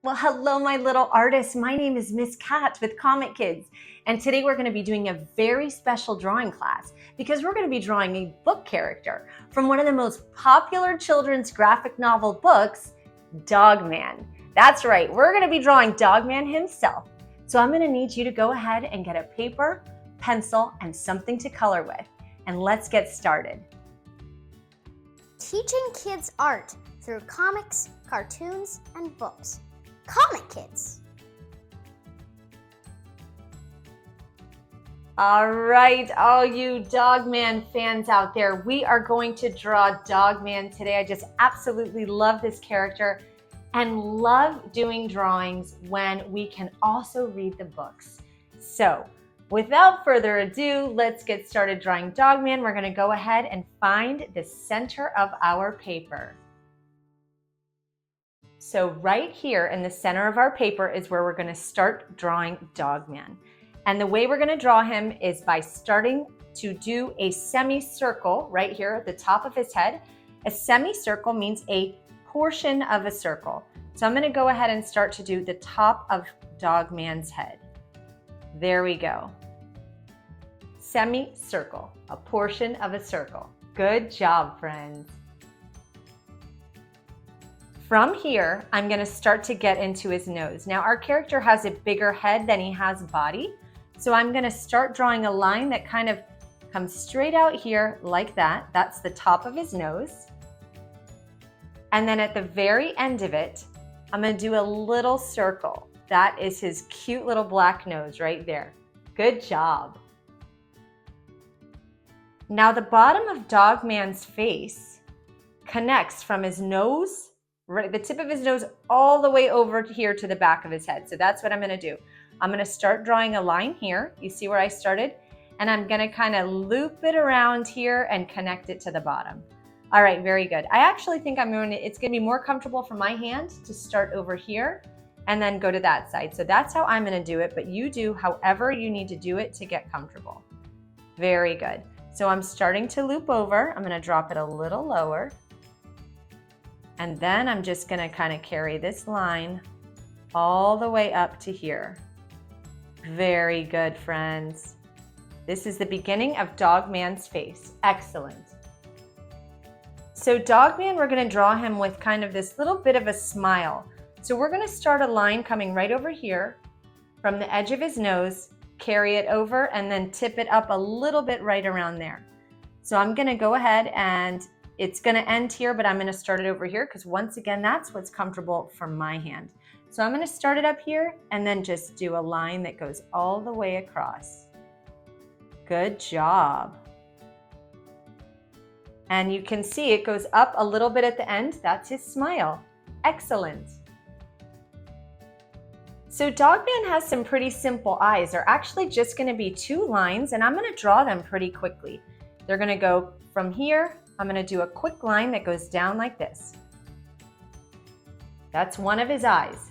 Well, hello, my little artists. My name is Miss Kat with Comic Kids, and today we're going to be doing a very special drawing class because we're going to be drawing a book character from one of the most popular children's graphic novel books, Dogman. That's right, we're going to be drawing Dogman himself. So I'm going to need you to go ahead and get a paper, pencil, and something to color with, and let's get started. Teaching kids art through comics, cartoons, and books. Comic Kids. All right, all you Dogman fans out there, we are going to draw Dogman today. I just absolutely love this character and love doing drawings when we can also read the books. So without further ado, let's get started drawing Dogman. We're going to go ahead and find the center of our paper. So right here in the center of our paper is where we're going to start drawing Dogman. And the way we're going to draw him is by starting to do a semicircle right here at the top of his head. A semicircle means a portion of a circle. So I'm going to go ahead and start to do the top of Dogman's head. There we go. Semicircle, a portion of a circle. Good job, friends. From here, I'm going to start to get into his nose. Now, our character has a bigger head than he has body. So I'm going to start drawing a line that kind of comes straight out here like that. That's the top of his nose. And then at the very end of it, I'm going to do a little circle. That is his cute little black nose right there. Good job. Now, the bottom of Dogman's face connects from his nose, right, the tip of his nose all the way over here to the back of his head. So that's what I'm going to do. I'm going to start drawing a line here. You see where I started? And I'm going to kind of loop it around here and connect it to the bottom. All right, very good. I actually think it's going to be more comfortable for my hand to start over here and then go to that side. So that's how I'm going to do it, but you do however you need to do it to get comfortable. Very good. So I'm starting to loop over. I'm going to drop it a little lower. And then I'm just going to kind of carry this line all the way up to here. Very good, friends. This is the beginning of Dogman's face. Excellent. So Dogman, we're going to draw him with kind of this little bit of a smile. So we're going to start a line coming right over here from the edge of his nose, carry it over, and then tip it up a little bit right around there. So I'm going to go ahead and it's going to end here, but I'm going to start it over here because once again, that's what's comfortable for my hand. So I'm going to start it up here and then just do a line that goes all the way across. Good job. And you can see it goes up a little bit at the end. That's his smile. Excellent. So Dogman has some pretty simple eyes. They're actually just going to be two lines, and I'm going to draw them pretty quickly. They're going to go from here. I'm going to do a quick line that goes down like this. That's one of his eyes.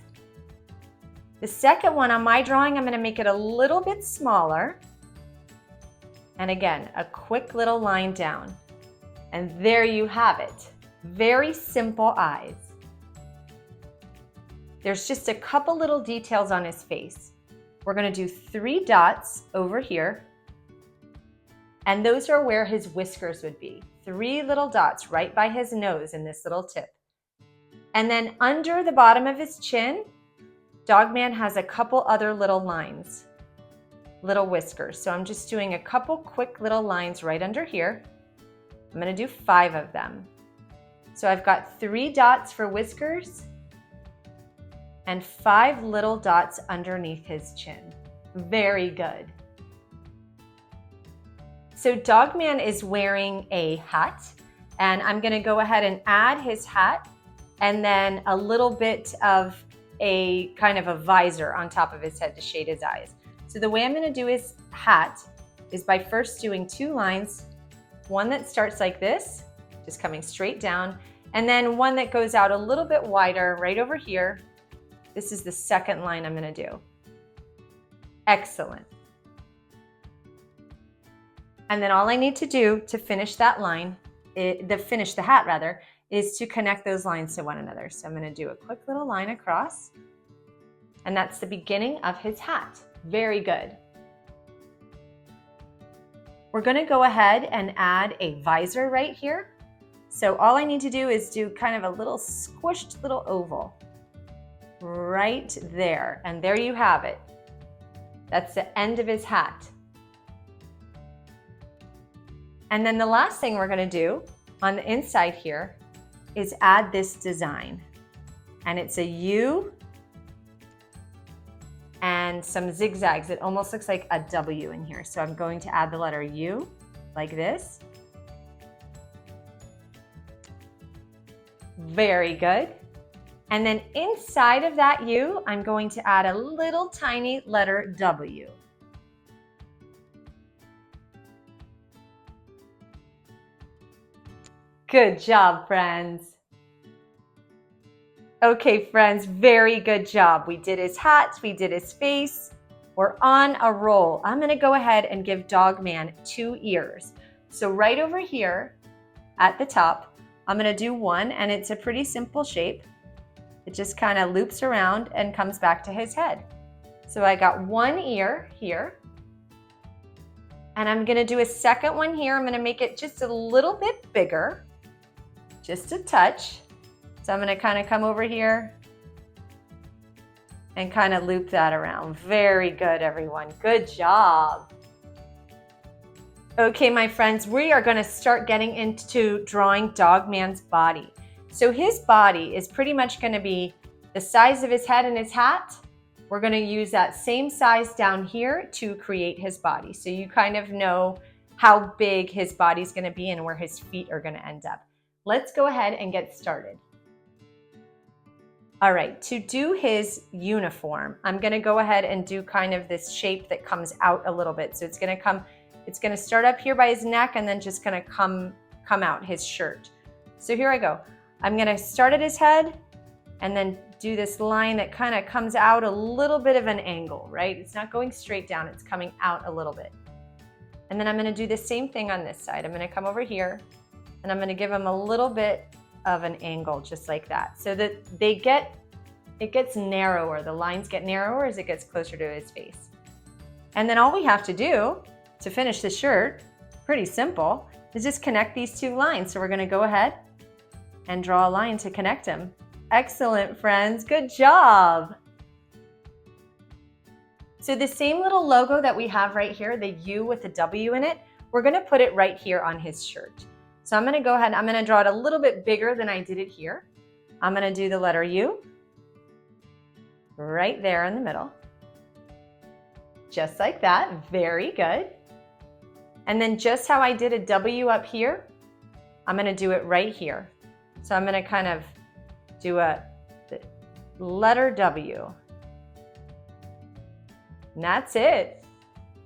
The second one on my drawing, I'm going to make it a little bit smaller. And again, a quick little line down. And there you have it. Very simple eyes. There's just a couple little details on his face. We're going to do 3 dots over here. And those are where his whiskers would be. 3 little dots right by his nose in this little tip. And then under the bottom of his chin, Dogman has a couple other little lines, little whiskers. So I'm just doing a couple quick little lines right under here. I'm going to do 5 of them. So I've got 3 dots for whiskers and 5 little dots underneath his chin. Very good. So Dogman is wearing a hat, and I'm going to go ahead and add his hat and then a little bit of a kind of a visor on top of his head to shade his eyes. So the way I'm going to do his hat is by first doing 2 lines, one that starts like this, just coming straight down, and then one that goes out a little bit wider right over here. This is the second line I'm going to do. Excellent. And then all I need to do to finish that line, finish the hat rather, is to connect those lines to one another. So I'm going to do a quick little line across, And that's the beginning of his hat. Very good. We're going to go ahead and add a visor right here. So all I need to do is do kind of a little squished little oval right there. And there you have it. That's the end of his hat. And then the last thing we're going to do on the inside here is add this design. And it's a U and some zigzags. It almost looks like a W in here. So I'm going to add the letter U like this. Very good. And then inside of that U, I'm going to add a little tiny letter W. Good job, friends. Okay, friends, very good job. We did his hat, we did his face. We're on a roll. I'm gonna go ahead and give Dogman 2 ears. So right over here at the top, I'm gonna do one, and it's a pretty simple shape. It just kind of loops around and comes back to his head. So I got 1 ear here. And I'm gonna do a second one here. I'm gonna make it just a little bit bigger, just a touch. So I'm gonna kind of come over here and kind of loop that around. Very good, everyone. Good job. Okay, my friends, we are gonna start getting into drawing Dogman's body. So his body is pretty much gonna be the size of his head and his hat. We're gonna use that same size down here to create his body. So you kind of know how big his body's gonna be and where his feet are gonna end up. Let's go ahead and get started. All right, to do his uniform, I'm gonna go ahead and do kind of this shape that comes out a little bit. So it's gonna start up here by his neck and then just gonna come out his shirt. So here I go. I'm gonna start at his head and then do this line that kind of comes out a little bit of an angle, right? It's not going straight down, it's coming out a little bit. And then I'm gonna do the same thing on this side. I'm gonna come over here and I'm gonna give him a little bit of an angle just like that, so that it gets narrower. The lines get narrower as it gets closer to his face. And then all we have to do to finish the shirt, pretty simple, is just connect these 2 lines. So we're gonna go ahead and draw a line to connect them. Excellent, friends, good job. So the same little logo that we have right here, the U with the W in it, we're gonna put it right here on his shirt. So I'm gonna go ahead, I'm gonna draw it a little bit bigger than I did it here. I'm gonna do the letter U right there in the middle. Just like that, very good. And then just how I did a W up here, I'm gonna do it right here. So I'm gonna kind of do a letter W. And that's it.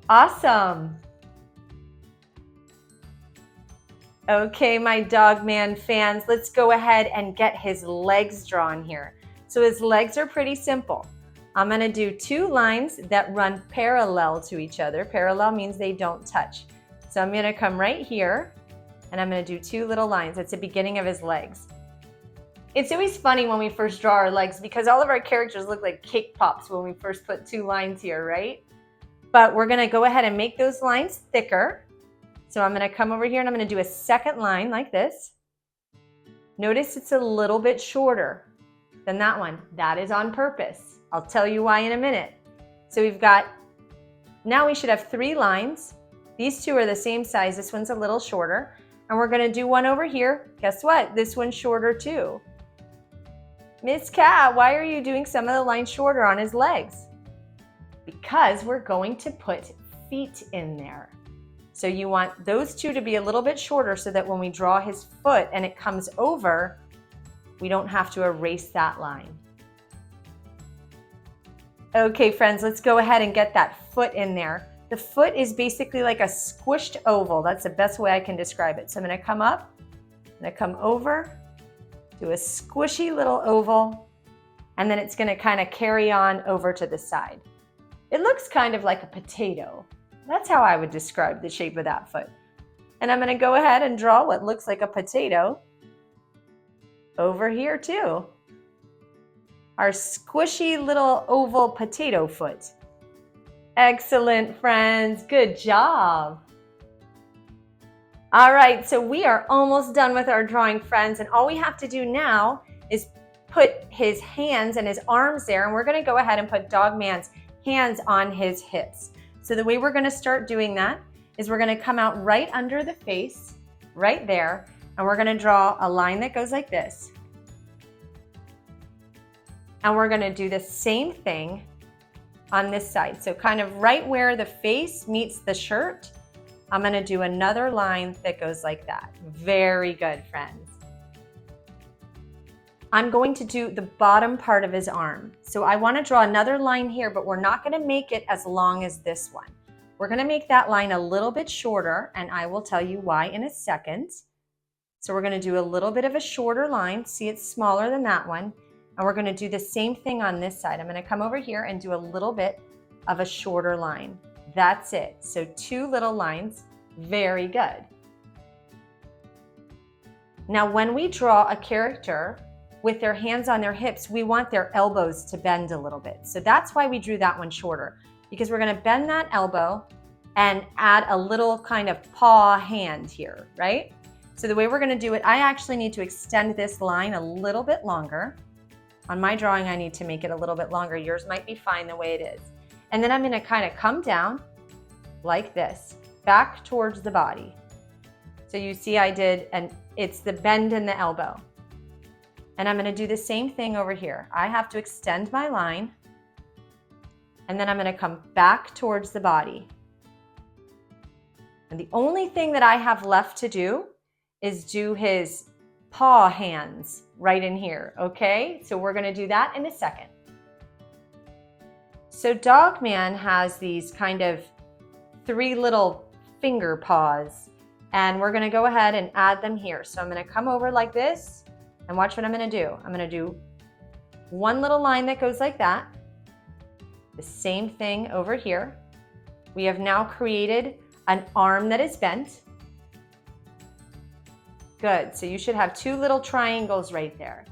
Awesome. Okay, my Dogman fans, let's go ahead and get his legs drawn here. So his legs are pretty simple. I'm gonna do 2 lines that run parallel to each other. Parallel means they don't touch. So I'm gonna come right here and I'm gonna do 2 little lines. That's the beginning of his legs. It's always funny when we first draw our legs because all of our characters look like cake pops when we first put 2 lines here, right? But we're gonna go ahead and make those lines thicker. So I'm gonna come over here and I'm gonna do a second line like this. Notice it's a little bit shorter than that one. That is on purpose. I'll tell you why in a minute. So now we should have 3 lines. These 2 are the same size. This one's a little shorter. And we're gonna do one over here. Guess what? This one's shorter too. Miss Cat, why are you doing some of the lines shorter on his legs? Because we're going to put feet in there. So you want those 2 to be a little bit shorter so that when we draw his foot and it comes over, we don't have to erase that line. Okay, friends, let's go ahead and get that foot in there. The foot is basically like a squished oval. That's the best way I can describe it. So I'm gonna come up, I'm gonna come over, do a squishy little oval, and then it's gonna kind of carry on over to the side. It looks kind of like a potato. That's how I would describe the shape of that foot. And I'm gonna go ahead and draw what looks like a potato over here too. our squishy little oval potato foot. Excellent, friends. Good job. All right, so we are almost done with our drawing, friends, and all we have to do now is put his hands and his arms there, and we're going to go ahead and put Dogman's hands on his hips. So the way we're going to start doing that is we're going to come out right under the face, right there, and we're going to draw a line that goes like this. And we're going to do the same thing on this side. So kind of right where the face meets the shirt, I'm going to do another line that goes like that. Very good, friends. I'm going to do the bottom part of his arm. So I want to draw another line here, but we're not going to make it as long as this one. We're going to make that line a little bit shorter, and I will tell you why in a second. So we're going to do a little bit of a shorter line. See, it's smaller than that one. And we're going to do the same thing on this side. I'm going to come over here and do a little bit of a shorter line. That's it. So 2 little lines. Very good. Now, when we draw a character with their hands on their hips, we want their elbows to bend a little bit. So that's why we drew that one shorter, because we're going to bend that elbow and add a little kind of paw hand here, right? So the way we're going to do it, I actually need to extend this line a little bit longer. On my drawing, I need to make it a little bit longer. Yours might be fine the way it is. And then I'm going to kind of come down like this, back towards the body. So you see I did, and it's the bend in the elbow. And I'm going to do the same thing over here. I have to extend my line, and then I'm going to come back towards the body. And the only thing that I have left to do is do his paw hands right in here, okay? So we're going to do that in a second. So Dogman has these kind of 3 little finger paws, and we're going to go ahead and add them here. So I'm going to come over like this, and watch what I'm going to do. I'm going to do one little line that goes like that. The same thing over here. We have now created an arm that is bent. Good. So you should have 2 little triangles right there.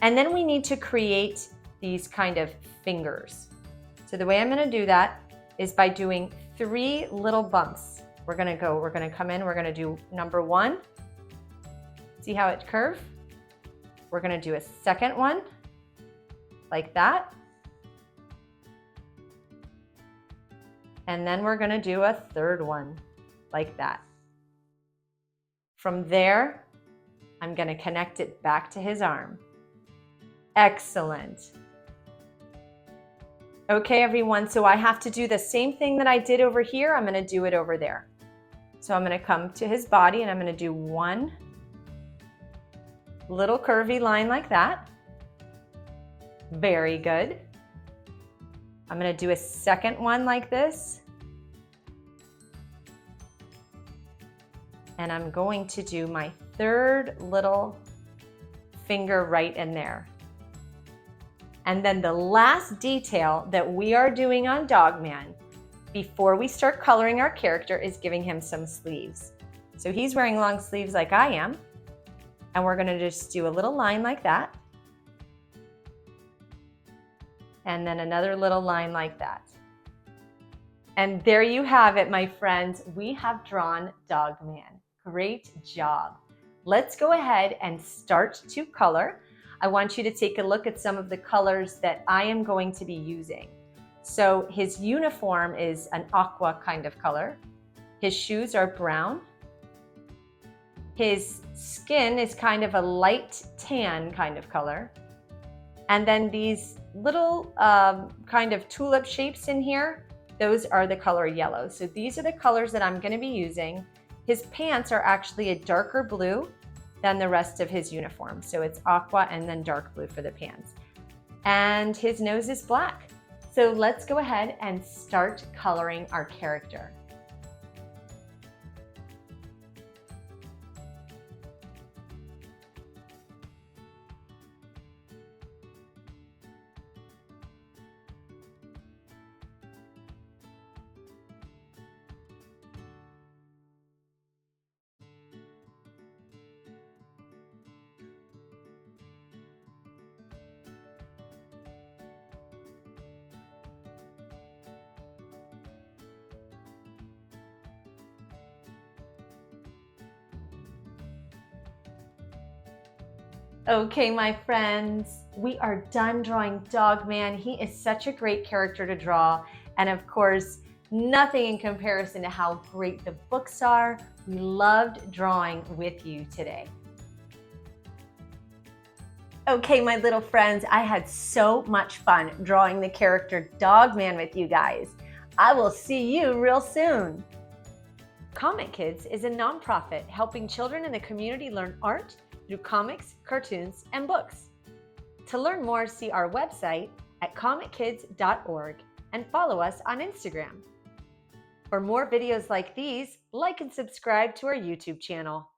And then we need to create these kind of fingers. So the way I'm going to do that is by doing 3 little bumps. We're going to come in, we're going to do number 1. See how it curves? We're going to do a second one like that. And then we're going to do a third one like that. From there, I'm going to connect it back to his arm. Excellent. Okay, everyone, so I have to do the same thing that I did over here. I'm going to do it over there. So I'm going to come to his body, and I'm going to do one little curvy line like that. Very good. I'm going to do a second one like this. And I'm going to do my third little finger right in there. And then the last detail that we are doing on Dogman before we start coloring our character is giving him some sleeves. So he's wearing long sleeves like I am. And we're going to just do a little line like that. And then another little line like that. And there you have it, my friends. We have drawn Dogman. Great job. Let's go ahead and start to color. I want you to take a look at some of the colors that I am going to be using. So his uniform is an aqua kind of color. His shoes are brown. His skin is kind of a light tan kind of color. And then these little kind of tulip shapes in here, those are the color yellow. So these are the colors that I'm going to be using. His pants are actually a darker blue than the rest of his uniform. So it's aqua and then dark blue for the pants. And his nose is black. So let's go ahead and start coloring our character. Okay, my friends, we are done drawing Dogman. He is such a great character to draw. And of course, nothing in comparison to how great the books are. We loved drawing with you today. Okay, my little friends, I had so much fun drawing the character Dogman with you guys. I will see you real soon. Comic Kids is a nonprofit helping children in the community learn art through comics, cartoons, and books. To learn more, see our website at comickids.org and follow us on Instagram. For more videos like these, like and subscribe to our YouTube channel.